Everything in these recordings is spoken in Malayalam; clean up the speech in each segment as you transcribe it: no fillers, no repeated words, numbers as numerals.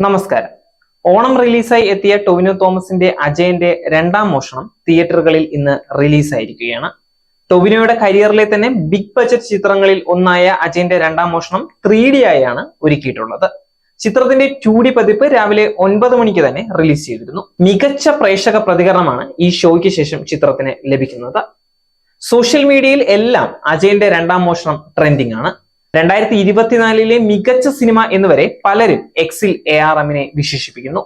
നമസ്കാരം. ഓണം റിലീസായി എത്തിയ ടൊവിനോ തോമസിന്റെ അജയന്റെ രണ്ടാം മോഷണം തിയേറ്ററുകളിൽ ഇന്ന് റിലീസായിരിക്കുകയാണ്. ടൊവിനോയുടെ കരിയറിലെ തന്നെ ബിഗ് ബജറ്റ് ചിത്രങ്ങളിൽ ഒന്നായ അജയന്റെ രണ്ടാം മോഷണം 3D ആയാണ് ഒരുക്കിയിട്ടുള്ളത്. ചിത്രത്തിന്റെ 2D പതിപ്പ് രാവിലെ 9 മണിക്ക് തന്നെ റിലീസ് ചെയ്തിരുന്നു. മികച്ച പ്രേക്ഷക പ്രതികരണമാണ് ഈ ഷോയ്ക്ക് ശേഷം ചിത്രത്തിന് ലഭിക്കുന്നത്. സോഷ്യൽ മീഡിയയിൽ എല്ലാം അജയന്റെ രണ്ടാം മോഷണം ട്രെൻഡിങ് ആണ്. 2024 മികച്ച സിനിമ എന്നുവരെ പലരും എക്സിൽ ARMനെ വിശേഷിപ്പിക്കുന്നു.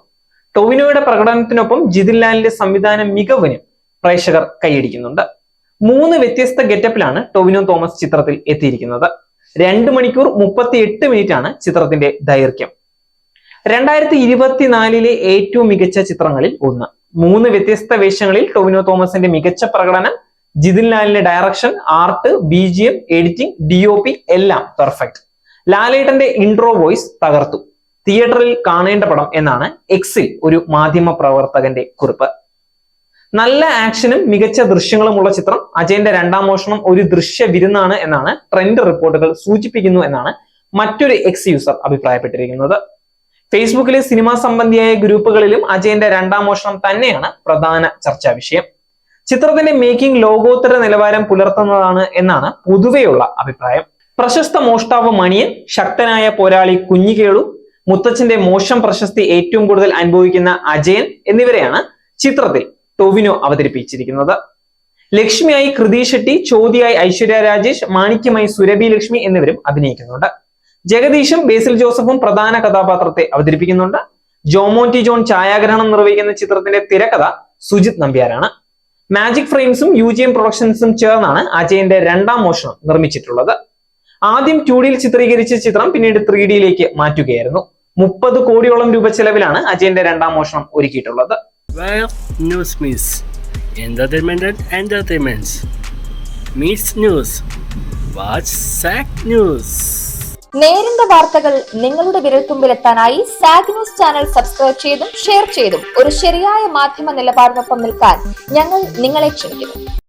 ടൊവിനോയുടെ പ്രകടനത്തിനൊപ്പം ജിതിൻ ലാലിന്റെ സംവിധാന മികവിനും പ്രേക്ഷകർ കൈയടിക്കുന്നുണ്ട്. 3 വ്യത്യസ്ത ഗെറ്റപ്പിലാണ് ടൊവിനോ തോമസ് ചിത്രത്തിൽ എത്തിയിരിക്കുന്നത്. 2 മണിക്കൂർ 38 മിനിറ്റ് ആണ് ചിത്രത്തിന്റെ ദൈർഘ്യം. 2024 ഏറ്റവും മികച്ച ചിത്രങ്ങളിൽ ഒന്ന്. 3 വ്യത്യസ്ത വേഷങ്ങളിൽ ടൊവിനോ തോമസിന്റെ മികച്ച പ്രകടനം, ജിതിൻ ലാലിന്റെ direction, art, BGM, editing, DOP എല്ലാം പെർഫെക്റ്റ്. ലാലേട്ടന്റെ ഇൻട്രോ വോയിസ് തകർത്തു. തിയേറ്ററിൽ കാണേണ്ട പടം എന്നാണ് എക്സിൽ ഒരു മാധ്യമ പ്രവർത്തകന്റെ കുറിപ്പ്. നല്ല ആക്ഷനും മികച്ച ദൃശ്യങ്ങളുമുള്ള ചിത്രം അജയന്റെ രണ്ടാം മോഷണം ഒരു ദൃശ്യ വിരുന്നാണ് എന്നാണ് ട്രെൻഡ് റിപ്പോർട്ടുകൾ സൂചിപ്പിക്കുന്നു എന്നാണ് മറ്റൊരു എക്സ് യൂസർ അഭിപ്രായപ്പെട്ടിരിക്കുന്നത്. ഫേസ്ബുക്കിലെ സിനിമാ സംബന്ധിയായ ഗ്രൂപ്പുകളിലും അജയന്റെ രണ്ടാം മോഷണം തന്നെയാണ് പ്രധാന ചർച്ചാ വിഷയം. ചിത്രത്തിന്റെ മേക്കിംഗ് ലോകോത്തര നിലവാരം പുലർത്തുന്നതാണ് എന്നാണ് പൊതുവെയുള്ള അഭിപ്രായം. പ്രശസ്ത മോഷ്ടാവ് മണിയൻ, ശക്തനായ പോരാളി കുഞ്ഞിക്കേളു, മുത്തച്ഛന്റെ മോശം പ്രശസ്തി ഏറ്റവും കൂടുതൽ അനുഭവിക്കുന്ന അജയൻ എന്നിവരെയാണ് ചിത്രത്തിൽ ടൊവിനോ അവതരിപ്പിച്ചിരിക്കുന്നത്. ലക്ഷ്മിയായി കൃതി ഷെട്ടി, ചോതിയായി ഐശ്വര്യ രാജേഷ്, മാണിക്യമായി സുരഭി ലക്ഷ്മി എന്നിവരും അഭിനയിക്കുന്നുണ്ട്. ജഗദീഷും ബേസിൽ ജോസഫും പ്രധാന കഥാപാത്രത്തെ അവതരിപ്പിക്കുന്നുണ്ട്. ജോമോന്റി ജോൺ ഛായാഗ്രഹണം നിർവഹിക്കുന്ന ചിത്രത്തിന്റെ തിരക്കഥ സുജിത് നമ്പ്യാരാണ്. മാജിക് ഫ്രെയിംസും UGM പ്രൊഡക്ഷൻസും ചേർന്നാണ് അജയന്റെ രണ്ടാം മോഷണം നിർമ്മിച്ചിട്ടുള്ളത്. ആദ്യം 2D ചിത്രീകരിച്ച ചിത്രം പിന്നീട് 3D മാറ്റുകയായിരുന്നു. 30 കോടിയോളം രൂപ ചെലവിലാണ് അജയന്റെ രണ്ടാം മോഷണം ഒരുക്കിയിട്ടുള്ളത്. നേരിന്റെ വാർത്തകൾ നിങ്ങളുടെ വിരൽത്തുമ്പിലെത്താനായി സാഗ് ന്യൂസ് ചാനൽ സബ്സ്ക്രൈബ് ചെയ്തും ഷെയർ ചെയ്തും ഒരു ശരിയായ മാധ്യമ നിലപാടിനൊപ്പം നിൽക്കാൻ ഞങ്ങൾ നിങ്ങളെ ക്ഷണിക്കുന്നു.